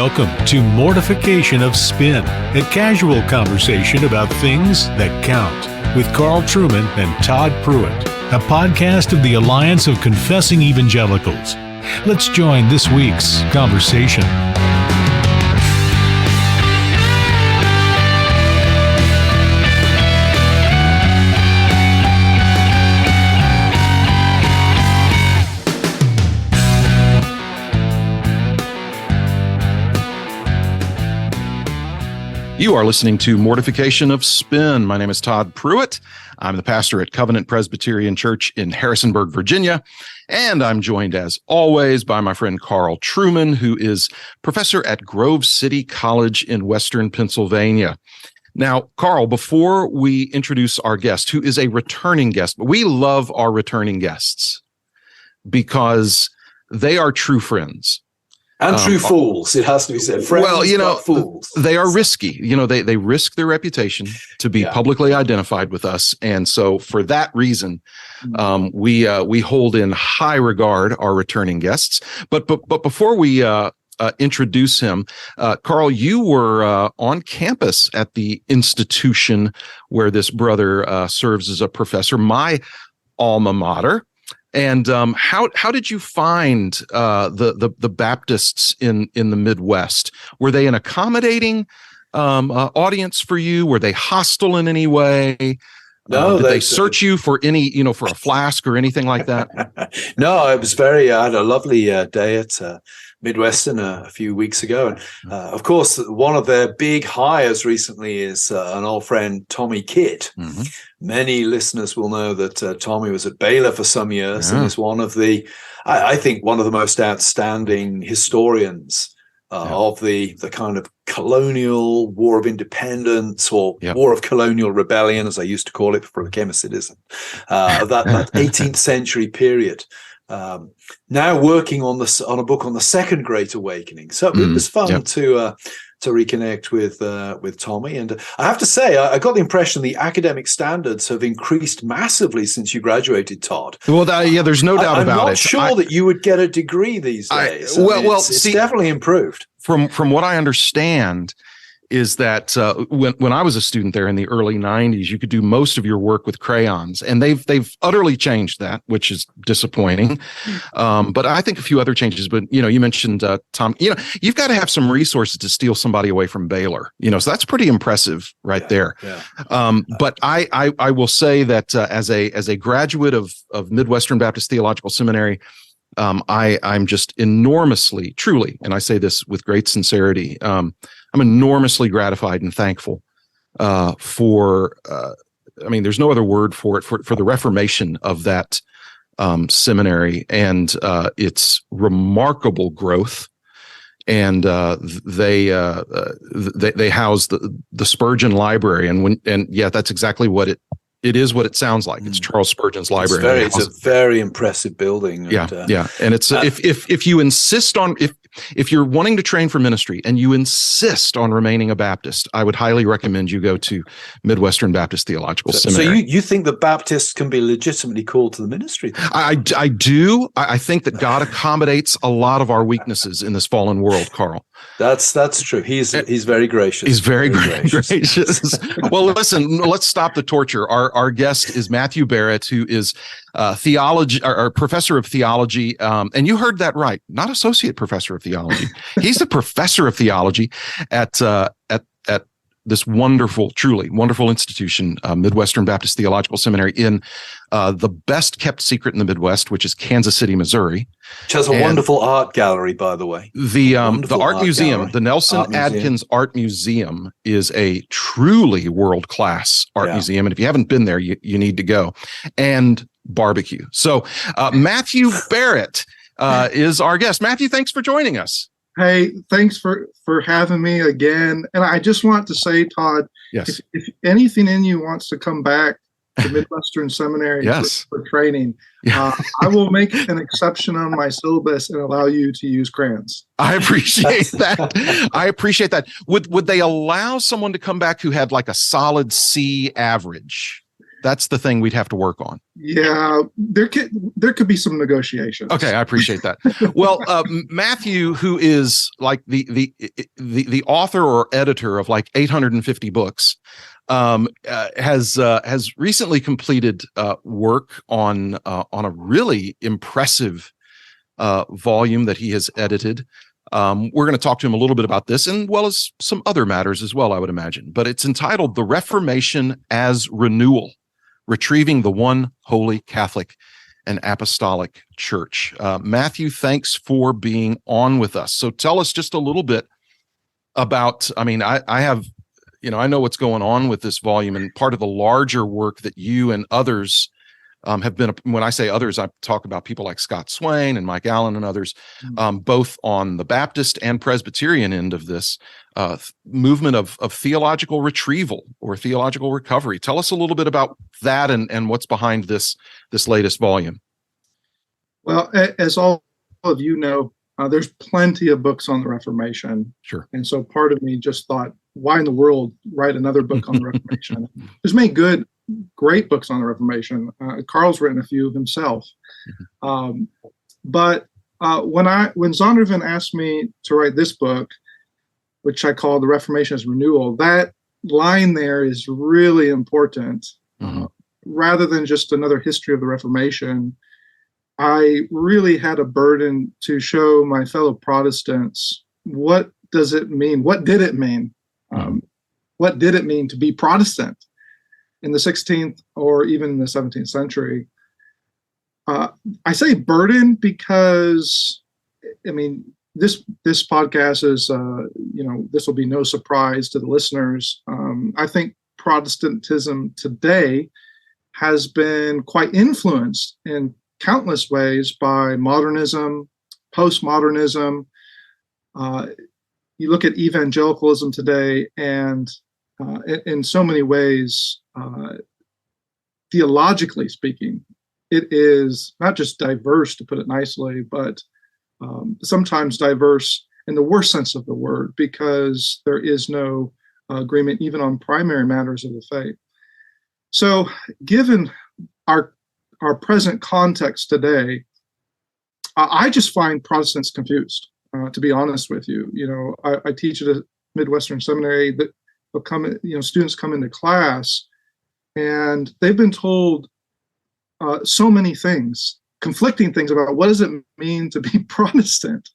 Welcome to Mortification of Spin, a casual conversation about things that count, with Carl Trueman and Todd Pruitt, a podcast of the Alliance of Confessing Evangelicals. Let's join this week's conversation. You are listening to Mortification of Spin. My name is Todd Pruitt. I'm the pastor at Covenant Presbyterian Church in Harrisonburg, Virginia. And I'm joined, as always, by my friend Carl Trueman, who is professor at Grove City College in Western Pennsylvania. Now, Carl, before we introduce our guest, who is a returning guest, but we love our returning guests because they are true friends. And true fools, it has to be said. Friends, but fools. They are risky. They risk their reputation to be publicly identified with us. And so for that reason, we hold in high regard our returning guests. But before we introduce him, Carl, you were on campus at the institution where this brother serves as a professor, my alma mater. And how did you find the Baptists in the Midwest? Were they an accommodating audience for you? Were they hostile in any way? No, did they search you for any, for a flask or anything like that? No, it was I had a lovely day at Midwestern a few weeks ago. And of course, one of their big hires recently is an old friend, Tommy Kidd. Mm-hmm. Many listeners will know that Tommy was at Baylor for some years and is one of the, I think, one of the most outstanding historians of the kind of colonial war of independence or war of colonial rebellion, as I used to call it before I became a citizen, of that 18th century period. Now working on a book on the Second Great Awakening. So it was fun to reconnect with Tommy. And I have to say, I got the impression the academic standards have increased massively since you graduated, Todd. Well, there's no doubt about it. I'm not sure that you would get a degree these days. It's definitely improved. From what I understand, is that when I was a student there in the early 90s, you could do most of your work with crayons, and they've utterly changed that, which is disappointing. But I think a few other changes. But you mentioned Tom. You've got to have some resources to steal somebody away from Baylor. So that's pretty impressive there. Yeah. But I will say that as a graduate of Midwestern Baptist Theological Seminary, I'm just enormously, truly, and I say this with great sincerity, I'm enormously gratified and thankful for, there's no other word for it, for the reformation of that seminary and its remarkable growth. And they house the Spurgeon Library, and that's exactly what it is. What it sounds like. It's Charles Spurgeon's library. It's a very impressive building. And it's if you insist on if you're wanting to train for ministry and you insist on remaining a Baptist, I would highly recommend you go to Midwestern Baptist Theological Seminary. So you think the Baptists can be legitimately called to the ministry? I do. I think that God accommodates a lot of our weaknesses in this fallen world, Carl. That's true. He's very gracious. He's very gracious. Well, listen, let's stop the torture. Our guest is Matthew Barrett, who is theology or professor of theology. And you heard that right, not associate professor of theology. He's the professor of theology at this wonderful, truly wonderful institution, Midwestern Baptist Theological Seminary in the best kept secret in the Midwest, which is Kansas City, Missouri. Which has a wonderful art gallery, by the way. The art museum, gallery. The Nelson Adkins Art Museum, is a truly world-class art museum. And if you haven't been there, you need to go. And barbecue. So Matthew Barrett is our guest. Matthew, thanks for joining us. Hey, thanks for having me again. And I just want to say, Todd, if anything in you wants to come back to Midwestern Seminary for training, I will make an exception on my syllabus and allow you to use crayons. I appreciate that. Would they allow someone to come back who had like a solid C average? That's the thing we'd have to work on. Yeah, there could be some negotiations. Okay, I appreciate that. Well, Matthew, who is like the author or editor of like 850 books, has recently completed work on a really impressive volume that he has edited. We're going to talk to him a little bit about this, and well as some other matters as well, I would imagine. But it's entitled "The Reformation as Renewal: Retrieving the One Holy Catholic and Apostolic Church." Matthew, thanks for being on with us. So tell us just a little bit about, I mean, I have, I know what's going on with this volume, and part of the larger work that you and others have been, when I say others, I talk about people like Scott Swain and Mike Allen and others, both on the Baptist and Presbyterian end of this movement of theological retrieval or theological recovery. Tell us a little bit about that and what's behind this latest volume. Well, as all of you know, there's plenty of books on the Reformation. Sure. And so part of me just thought, why in the world write another book on the Reformation? There's many great books on the Reformation. Carl's written a few himself. But when Zondervan asked me to write this book, which I call The Reformations Renewal, that line there is really important. Rather than just another history of the Reformation, I really had a burden to show my fellow Protestants, what does it mean? What did it mean? What did it mean to be Protestant in the 16th or even in the 17th century? I say burden because, I mean, this podcast is, this will be no surprise to the listeners. I think Protestantism today has been quite influenced in countless ways by modernism, postmodernism. You look at evangelicalism today, and in so many ways, theologically speaking, it is not just diverse, to put it nicely, but sometimes diverse in the worst sense of the word, because there is no agreement even on primary matters of the faith. So given our present context today, I just find Protestants confused, to be honest with you. I teach at a Midwestern seminary that students come into class and they've been told so many things, conflicting things about what does it mean to be Protestant.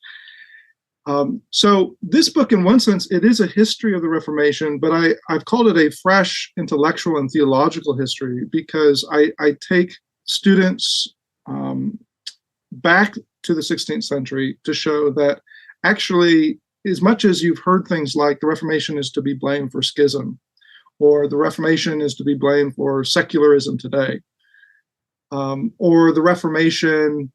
So this book, in one sense, it is a history of the Reformation, but I've called it a fresh intellectual and theological history because I take students back to the 16th century to show that actually, as much as you've heard things like the Reformation is to be blamed for schism, or the Reformation is to be blamed for secularism today, or the Reformation,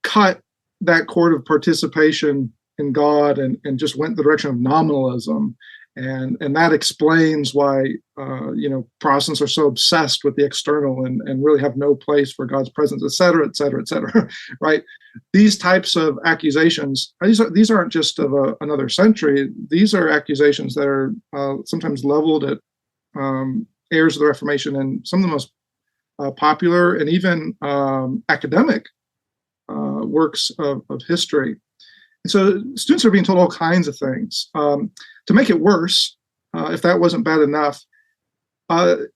cut that cord of participation in God and just went the direction of nominalism. And that explains why, Protestants are so obsessed with the external and really have no place for God's presence, et cetera, et cetera, et cetera, right? These types of accusations, these aren't just of another century. These are accusations that are sometimes leveled at heirs of the Reformation and some of the most popular and even academic works of history. And so students are being told all kinds of things. To make it worse, if that wasn't bad enough,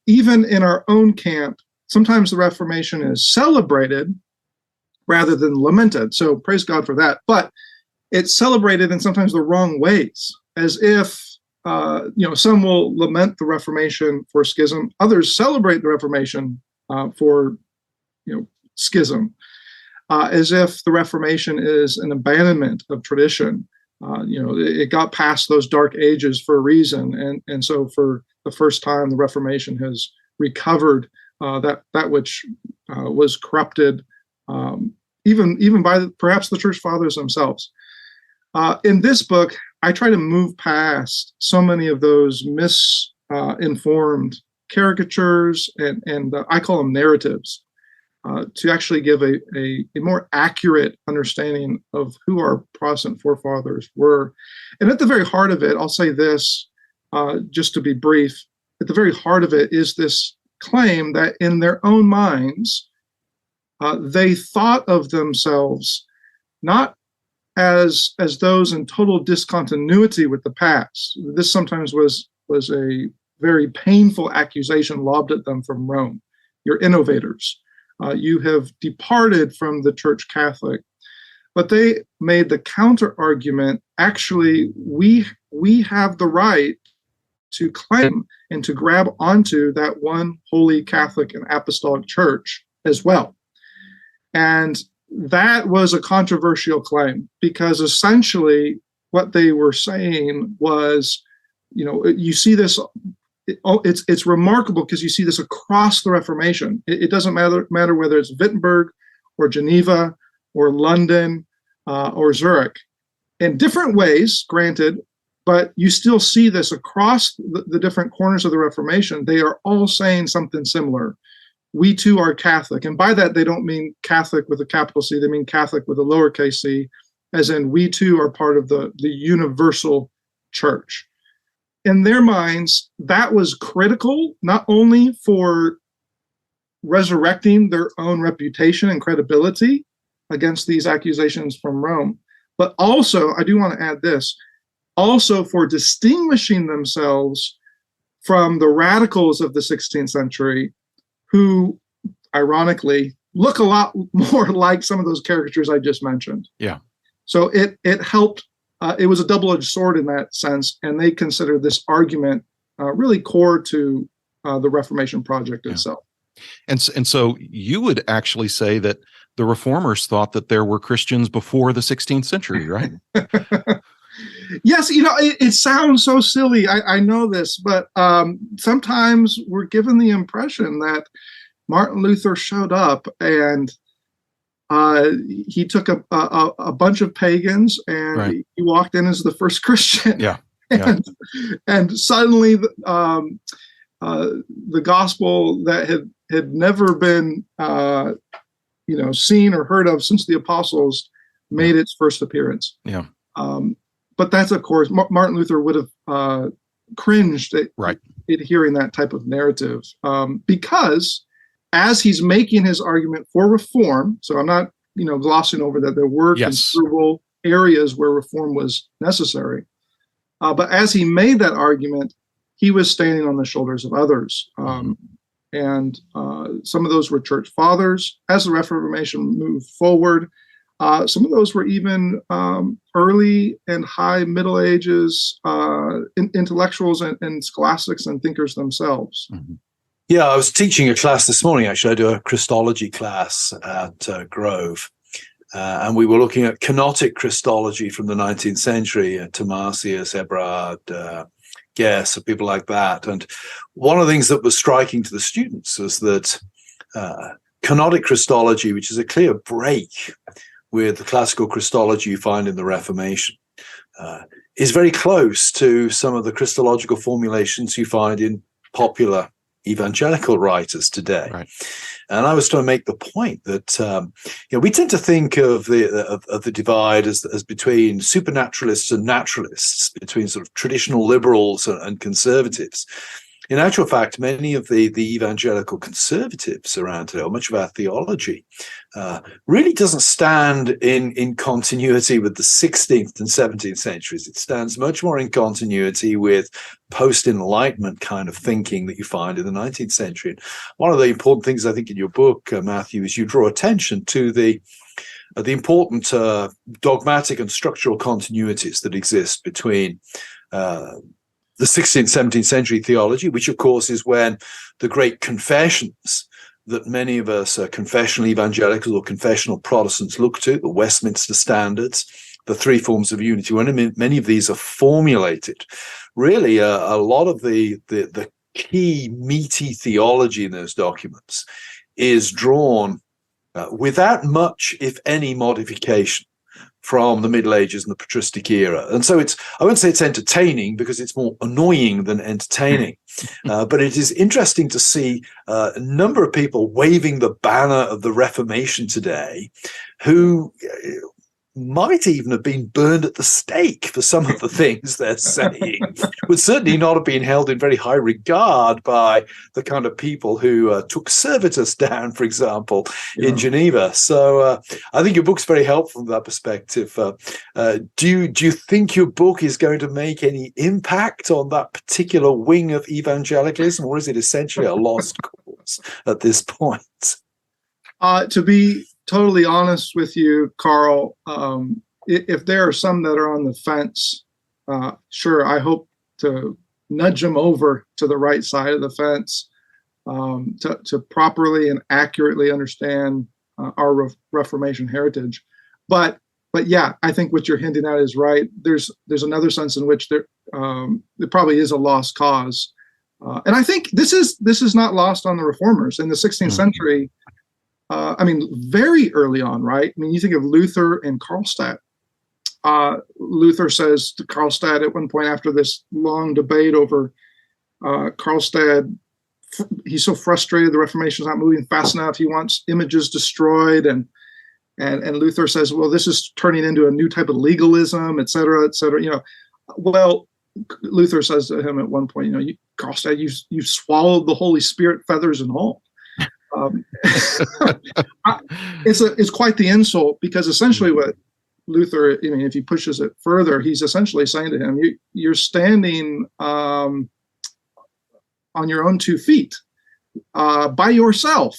even in our own camp, sometimes the Reformation is celebrated rather than lamented. So praise God for that. But it's celebrated in sometimes the wrong ways, as if, some will lament the Reformation for schism. Others celebrate the Reformation for, schism. As if the Reformation is an abandonment of tradition. It got past those dark ages for a reason, and so for the first time, the Reformation has recovered that which was corrupted, even by perhaps the Church Fathers themselves. In this book, I try to move past so many of those misinformed caricatures and I call them narratives. To actually give a more accurate understanding of who our Protestant forefathers were. And at the very heart of it, I'll say this, just to be brief, at the very heart of it is this claim that in their own minds, they thought of themselves not as those in total discontinuity with the past. This sometimes was a very painful accusation lobbed at them from Rome. You're innovators. You have departed from the Church Catholic. But they made the counter argument, actually, we have the right to claim and to grab onto that one holy Catholic and apostolic church as well. And that was a controversial claim, because essentially what they were saying was, you see this, it's remarkable because you see this across the Reformation. It doesn't matter whether it's Wittenberg or Geneva or London or Zurich, in different ways, granted, but you still see this across the different corners of the Reformation. They are all saying something similar. We too are Catholic. And by that, they don't mean Catholic with a capital C, they mean Catholic with a lowercase c, as in we too are part of the universal church. In their minds, that was critical, not only for resurrecting their own reputation and credibility against these accusations from Rome, but also, I do want to add this, also for distinguishing themselves from the radicals of the 16th century, who, ironically, look a lot more like some of those caricatures I just mentioned. Yeah. So it helped. It was a double-edged sword in that sense, and they considered this argument really core to the Reformation project itself. And so you would actually say that the Reformers thought that there were Christians before the 16th century, right? Yes, it sounds so silly. I know this, but sometimes we're given the impression that Martin Luther showed up and he took a bunch of pagans and right. he walked in as the first Christian. Yeah. And suddenly the gospel that had never been seen or heard of since the apostles made its first appearance. Yeah. But that's, of course, Martin Luther would have cringed at hearing that type of narrative, because as he's making his argument for reform, so I'm not, glossing over that there were considerable areas where reform was necessary, but as he made that argument, he was standing on the shoulders of others. And some of those were church fathers. As the Reformation moved forward, some of those were even early and high Middle Ages intellectuals and scholastics and thinkers themselves. Mm-hmm. Yeah, I was teaching a class this morning, actually. I do a Christology class at Grove. And we were looking at Canic Christology from the 19th century, Thomasius, Eberhard, Guess, people like that. And one of the things that was striking to the students was that Canic Christology, which is a clear break with the classical Christology you find in the Reformation, is very close to some of the Christological formulations you find in popular evangelical writers today. Right. And I was trying to make the point that we tend to think of the divide as between supernaturalists and naturalists, between sort of traditional liberals and conservatives. In actual fact, many of the evangelical conservatives around today, or much of our theology, really doesn't stand in continuity with the 16th and 17th centuries. It stands much more in continuity with post-Enlightenment kind of thinking that you find in the 19th century. And one of the important things, I think, in your book, Matthew, is you draw attention to the important dogmatic and structural continuities that exist between the 16th, 17th century theology, which, of course, is when the great confessions that many of us confessional evangelicals or confessional Protestants look to, the Westminster Standards, the three forms of unity, when many of these are formulated, really a lot of the key meaty theology in those documents is drawn without much, if any, modification from the Middle Ages and the patristic era. And so I won't say it's entertaining, because it's more annoying than entertaining, but it is interesting to see a number of people waving the banner of the Reformation today who might even have been burned at the stake for some of the things they're saying, would certainly not have been held in very high regard by the kind of people who took Servetus down, for example, in Geneva. So I think your book's very helpful from that perspective. Do you think your book is going to make any impact on that particular wing of evangelicalism, or is it essentially a lost cause at this point? To be totally honest with you, Carl, if there are some that are on the fence, sure, I hope to nudge them over to the right side of the fence to properly and accurately understand our Reformation heritage. But yeah, I think what you're hinting at is right. There's another sense in which there probably is a lost cause, and I think this is not lost on the Reformers in the 16th century. Very early on, right? I mean, you think of Luther and Karlstadt. Luther says to Karlstadt at one point after this long debate over Karlstadt, he's so frustrated the Reformation is not moving fast enough. He wants images destroyed, and Luther says, well, this is turning into a new type of legalism, et cetera, et cetera. Well, Luther says to him at one point, Karlstadt, you've swallowed the Holy Spirit, feathers and all. It's quite the insult, because essentially what Luther, if he pushes it further, he's essentially saying to him, you're standing on your own 2 feet by yourself,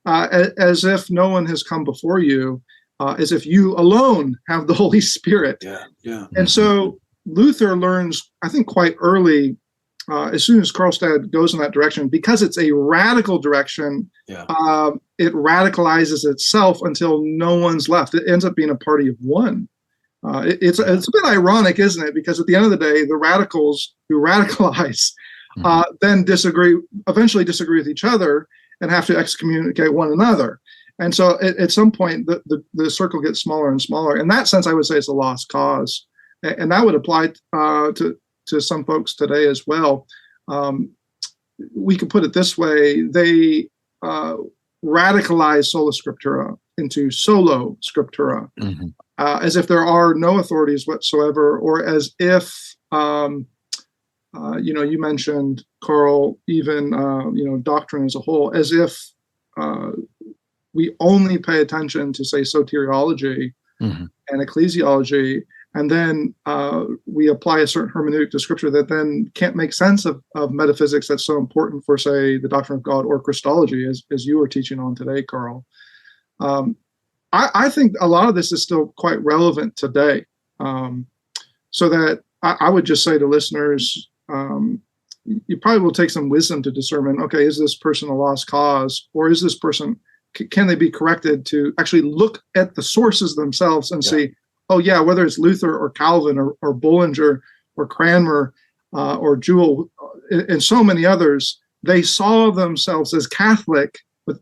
as if no one has come before you, as if you alone have the Holy Spirit. Yeah. And so Luther learns, I think, quite early, as soon as Karlstadt goes in that direction, because it's a radical direction, it radicalizes itself until no one's left. It ends up being a party of one. It's a bit ironic, isn't it? Because at the end of the day, the radicals who radicalize then eventually disagree with each other and have to excommunicate one another. And so at some point, the circle gets smaller and smaller. In that sense, I would say it's a lost cause. And that would apply to some folks today as well. We could put it this way: they radicalize sola scriptura into solo scriptura, as if there are no authorities whatsoever, or as if you mentioned, Carl, even doctrine as a whole, as if we only pay attention to, say, soteriology and ecclesiology, and then we apply a certain hermeneutic to Scripture that then can't make sense of metaphysics that's so important for, say, the doctrine of God or Christology, as you were teaching on today, Carl. I think a lot of this is still quite relevant today. So that I would just say to listeners, you probably will take some wisdom to discern, okay, is this person a lost cause, or is this person, can they be corrected to actually look at the sources themselves and see, oh yeah, whether it's Luther or Calvin or Bullinger or Cranmer or Jewell and so many others, they saw themselves as Catholic with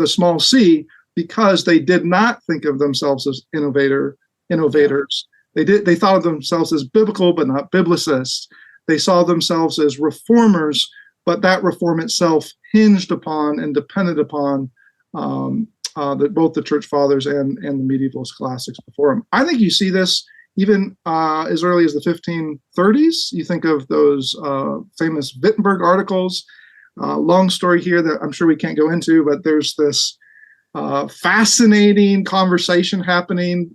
a small c, because they did not think of themselves as innovators. They thought of themselves as biblical but not biblicists. They saw themselves as reformers, but that reform itself hinged upon and depended upon both the church fathers and the medieval scholastics before them. I think you see this even as early as the 1530s. You think of those famous Wittenberg articles. Long story here that I'm sure we can't go into, but there's this fascinating conversation happening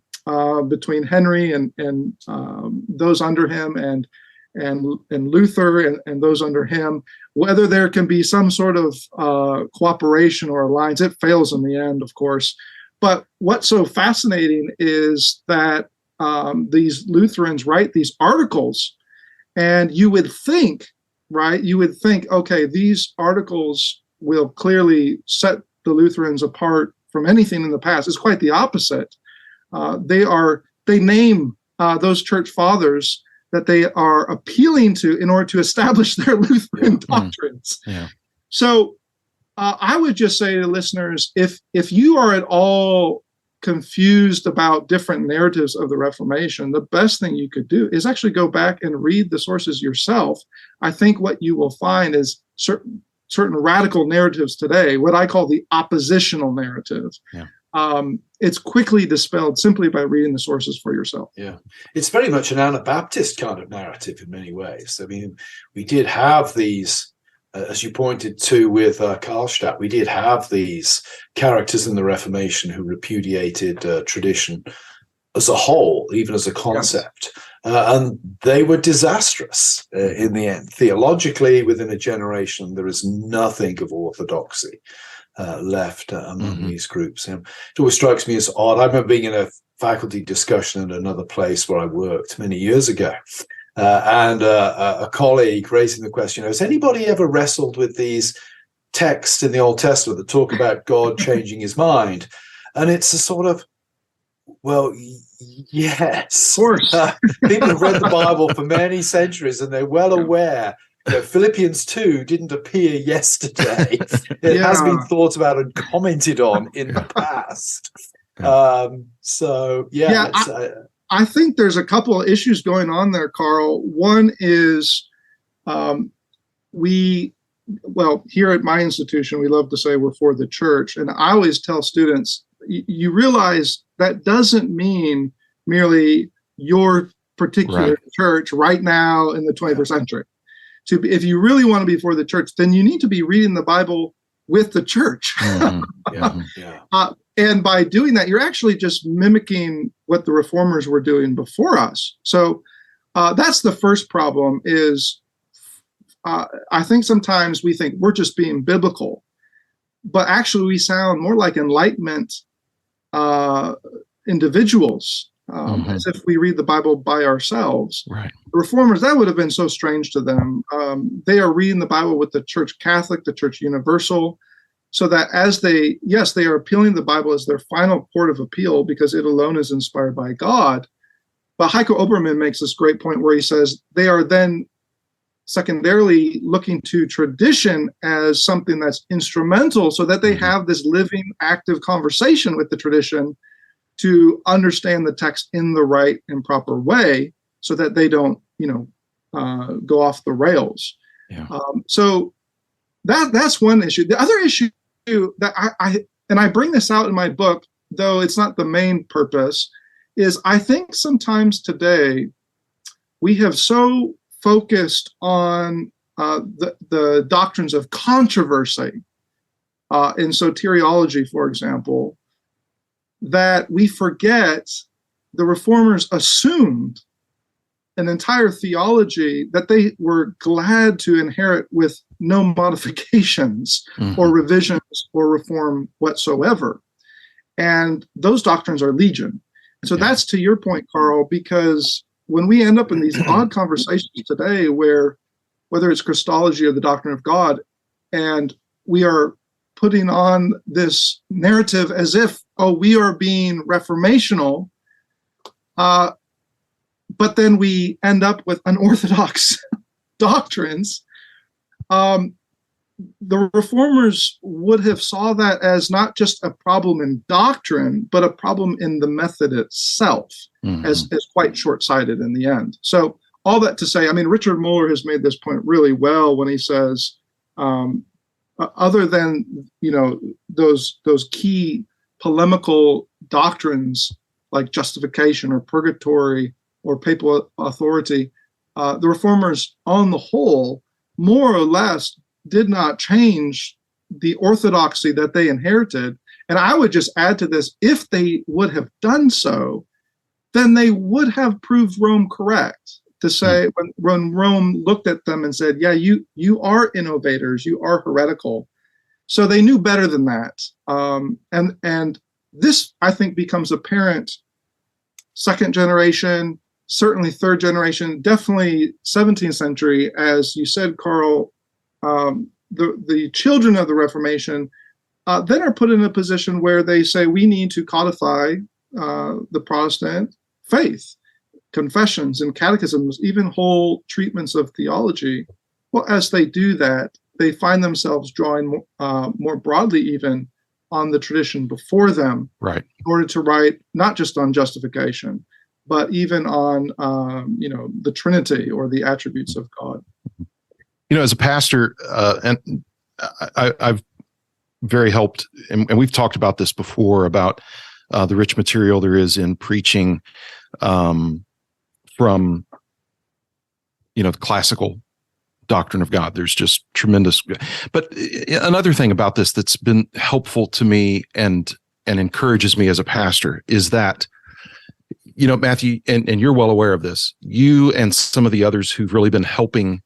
between Henry and those under him and Luther and those under him, whether there can be some sort of cooperation or alliance. It fails in the end, of course. But what's so fascinating is that these Lutherans write these articles, and you would think, okay, these articles will clearly set the Lutherans apart from anything in the past. It's quite the opposite. They name those church fathers that they are appealing to in order to establish their Lutheran doctrines. Yeah. So I would just say to listeners, if you are at all confused about different narratives of the Reformation, the best thing you could do is actually go back and read the sources yourself. I think what you will find is certain radical narratives today, what I call the oppositional narrative, it's quickly dispelled simply by reading the sources for yourself. Yeah, it's very much an Anabaptist kind of narrative in many ways. I mean, we did have these, as you pointed to with Karlstadt, we did have these characters in the Reformation who repudiated tradition as a whole, even as a concept. Yes. And they were disastrous in the end. Theologically, within a generation, there is nothing of orthodoxy left among these groups. It always strikes me as odd. I remember being in a faculty discussion at another place where I worked many years ago, and a colleague raising the question, has anybody ever wrestled with these texts in the Old Testament that talk about God changing his mind? And it's a sort of, well, yes. Of course. People have read the Bible for many centuries, and they're well aware. Philippians 2 didn't appear yesterday. It has been thought about and commented on in the past. I think there's a couple of issues going on there, Carl. One is here at my institution, we love to say we're for the church. And I always tell students, you realize that doesn't mean merely your particular church right now in the 21st century. If you really want to be for the church, then you need to be reading the Bible with the church. And by doing that, you're actually just mimicking what the reformers were doing before us. So that's the first problem is I think sometimes we think we're just being biblical, but actually we sound more like Enlightenment individuals, as if we read the Bible by ourselves. Right. The reformers, that would have been so strange to them. They are reading the Bible with the Church Catholic, the Church Universal, so that as they are appealing the Bible as their final court of appeal because it alone is inspired by God. But Heiko Oberman makes this great point where he says they are then secondarily looking to tradition as something that's instrumental so that they have this living, active conversation with the tradition to understand the text in the right and proper way so that they don't, go off the rails. Yeah. So that's one issue. The other issue that I bring this out in my book, though it's not the main purpose, is I think sometimes today we have so focused on the doctrines of controversy in soteriology, for example, that we forget the reformers assumed an entire theology that they were glad to inherit with no modifications or revisions or reform whatsoever. And those doctrines are legion. So that's to your point, Carl, because when we end up in these odd conversations today where whether it's Christology or the doctrine of God, and we are putting on this narrative as if, we are being reformational, but then we end up with unorthodox doctrines. The reformers would have saw that as not just a problem in doctrine, but a problem in the method itself, as quite short-sighted in the end. So all that to say, Richard Muller has made this point really well when he says, other than those key polemical doctrines like justification or purgatory or papal authority, the reformers on the whole more or less did not change the orthodoxy that they inherited. And I would just add to this, if they would have done so, then they would have proved Rome correct to say when Rome looked at them and said, you are innovators, you are heretical. So they knew better than that. And this, I think, becomes apparent second generation, certainly third generation, definitely 17th century, as you said, Carl. The children of the Reformation then are put in a position where they say we need to codify the Protestant faith, confessions and catechisms, even whole treatments of theology. Well, as they do that, they find themselves drawing more broadly even on the tradition before them, right, in order to write not just on justification, but even on the Trinity or the attributes of God. As a pastor, and I've very helped, and we've talked about this before, about the rich material there is in preaching from, the classical doctrine of God. There's just tremendous. But another thing about this that's been helpful to me and encourages me as a pastor is that, Matthew, and you're well aware of this, you and some of the others who've really been helping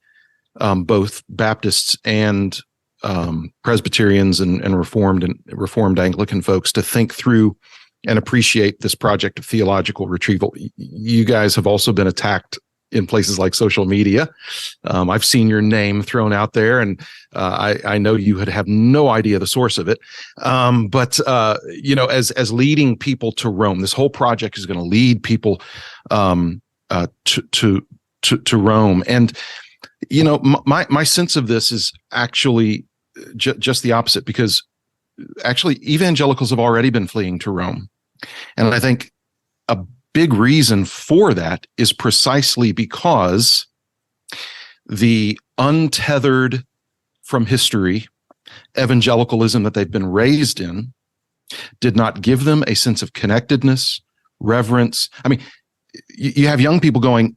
both Baptists and Presbyterians and Reformed Anglican folks to think through and appreciate this project of theological retrieval. You guys have also been attacked in places like social media. I've seen your name thrown out there, and I know you have no idea the source of it. But as leading people to Rome, this whole project is going to lead people to Rome. And my sense of this is actually just the opposite, because actually evangelicals have already been fleeing to Rome, and I think a big reason for that is precisely because the untethered from history evangelicalism that they've been raised in did not give them a sense of connectedness, reverence. I mean, you have young people going,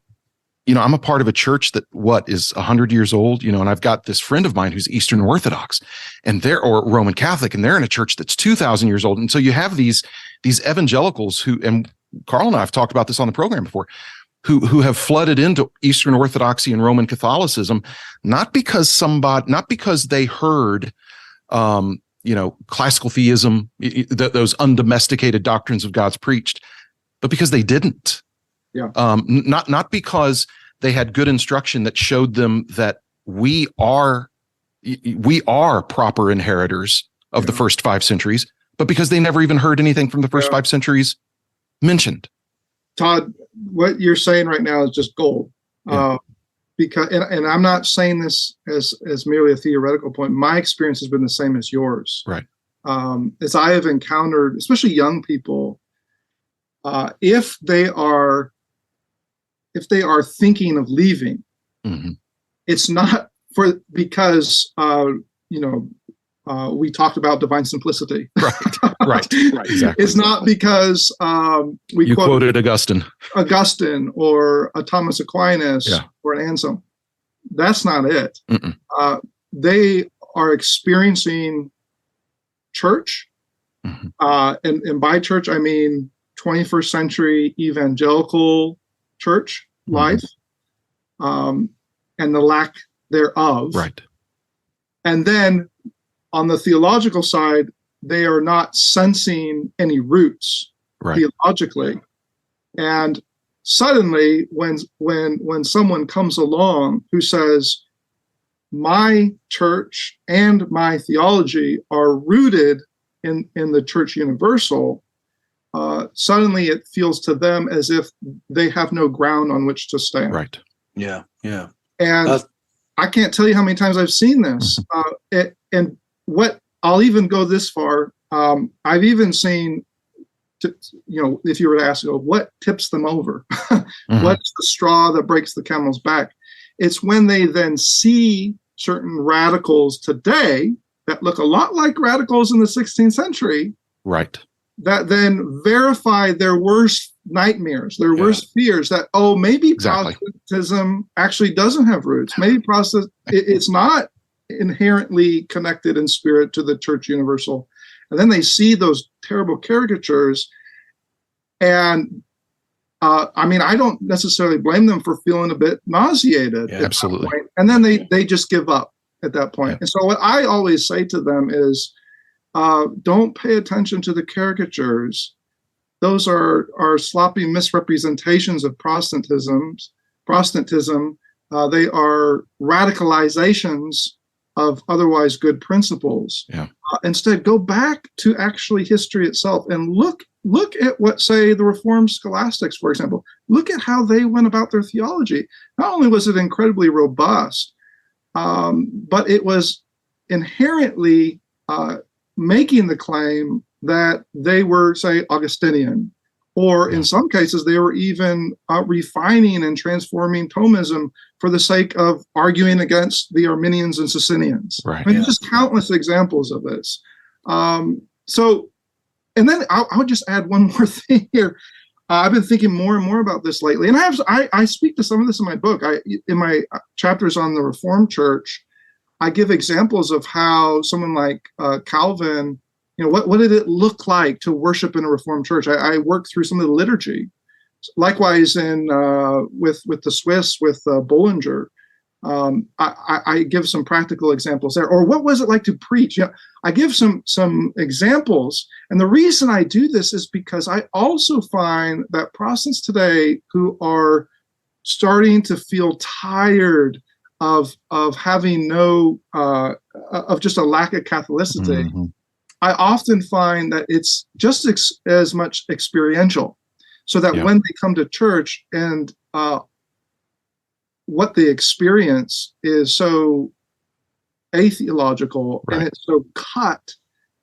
I'm a part of a church that is 100 years old, and I've got this friend of mine who's Eastern Orthodox or Roman Catholic, and they're in a church that's 2,000 years old. And so you have these evangelicals who, and Carl and I have talked about this on the program before, who have flooded into Eastern Orthodoxy and Roman Catholicism, not because they heard, classical theism, those undomesticated doctrines of God's preached, but because they didn't. Yeah. Not because they had good instruction that showed them that we are proper inheritors of the first 5 centuries, but because they never even heard anything from the first 5 centuries mentioned. Todd, what you're saying right now is just gold. Yeah. Because and I'm not saying this as merely a theoretical point. My experience has been the same as yours. Right. As I have encountered, especially young people, if they are thinking of leaving, mm-hmm. it's not because we talked about divine simplicity. Right, exactly. It's not because we quoted Augustine or a Thomas Aquinas or an Anselm. That's not it. They are experiencing church, mm-hmm. And by church I mean 21st century evangelical church life, and the lack thereof. Right. And then on the theological side, they are not sensing any roots theologically. And suddenly when someone comes along who says, my church and my theology are rooted in the church universal, suddenly it feels to them as if they have no ground on which to stand. Right. Yeah. And I can't tell you how many times I've seen this. And what I'll even go this far. I've even seen, if you were to ask, what tips them over? Mm-hmm. What's the straw that breaks the camel's back? It's when they then see certain radicals today that look a lot like radicals in the 16th century. Right. That then verify their worst nightmares, their worst fears that, maybe Protestantism actually doesn't have roots. Maybe it's not inherently connected in spirit to the church universal. And then they see those terrible caricatures. And I don't necessarily blame them for feeling a bit nauseated. Yeah, absolutely. And then they just give up at that point. Yeah. And so what I always say to them is, don't pay attention to the caricatures. Those are sloppy misrepresentations of Protestantism. They are radicalizations of otherwise good principles. Yeah. Instead, go back to actually history itself and look at what, say, the Reformed scholastics, for example. Look at how they went about their theology. Not only was it incredibly robust, but it was inherently making the claim that they were, say, Augustinian, or in some cases, they were even refining and transforming Thomism for the sake of arguing against the Arminians and Socinians. Right. Just countless examples of this. So, and then I'll just add one more thing here. I've been thinking more and more about this lately, and I speak to some of this in my book. In my chapters on the Reformed Church, I give examples of how someone like Calvin, what did it look like to worship in a Reformed church? I work through some of the liturgy. Likewise, with the Swiss, with Bullinger, I give some practical examples there. Or what was it like to preach? I give some examples. And the reason I do this is because I also find that Protestants today who are starting to feel tired of having of just a lack of Catholicity, mm-hmm. I often find that it's just as much experiential. So that when they come to church and what they experience is so atheological, right, and it's so cut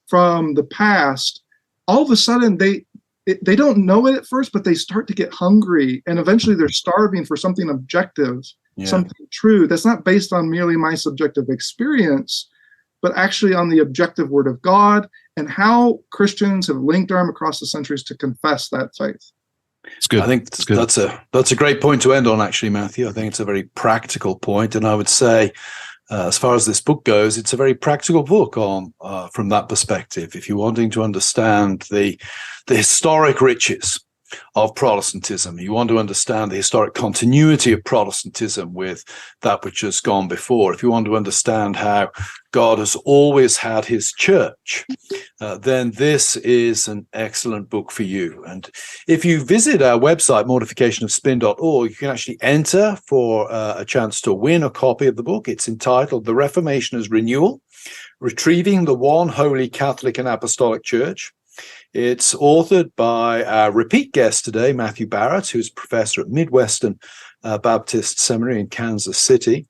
from the past, all of a sudden they don't know it at first, but they start to get hungry, and eventually they're starving for something objective, something true that's not based on merely my subjective experience, but actually on the objective Word of God and how Christians have linked arm across the centuries to confess that faith. It's good. I think that's a great point to end on, actually, Matthew. I think it's a very practical point, and I would say, as far as this book goes, it's a very practical book on from that perspective. If you're wanting to understand the historic riches of Protestantism, you want to understand the historic continuity of Protestantism with that which has gone before, if you want to understand how God has always had his church, then this is an excellent book for you. And if you visit our website, mortificationofspin.org, you can actually enter for a chance to win a copy of the book. It's entitled The Reformations Renewal, Retrieving the One Holy Catholic and Apostolic Church. It's authored by our repeat guest today, Matthew Barrett, who's professor at Midwestern Baptist Seminary in Kansas City.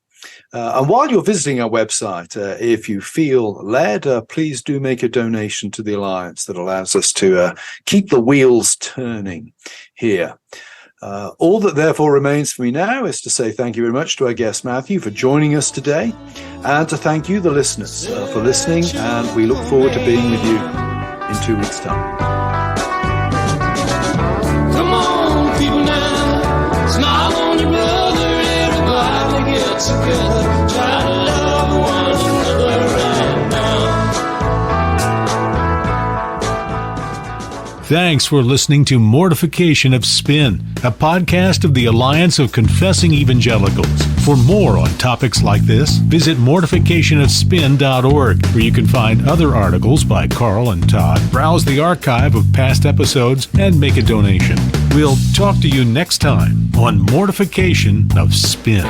And while you're visiting our website, if you feel led, please do make a donation to the Alliance that allows us to keep the wheels turning here. All that therefore remains for me now is to say thank you very much to our guest Matthew for joining us today, and to thank you, the listeners, for listening, and we look forward to being with you in 2 weeks' time. Come on, people now, smile on your brother, everybody gets together, try to love one another right now. Thanks for listening to Mortification of Spin, a podcast of the Alliance of Confessing Evangelicals. For more on topics like this, visit mortificationofspin.org, where you can find other articles by Carl and Todd, browse the archive of past episodes, and make a donation. We'll talk to you next time on Mortification of Spin.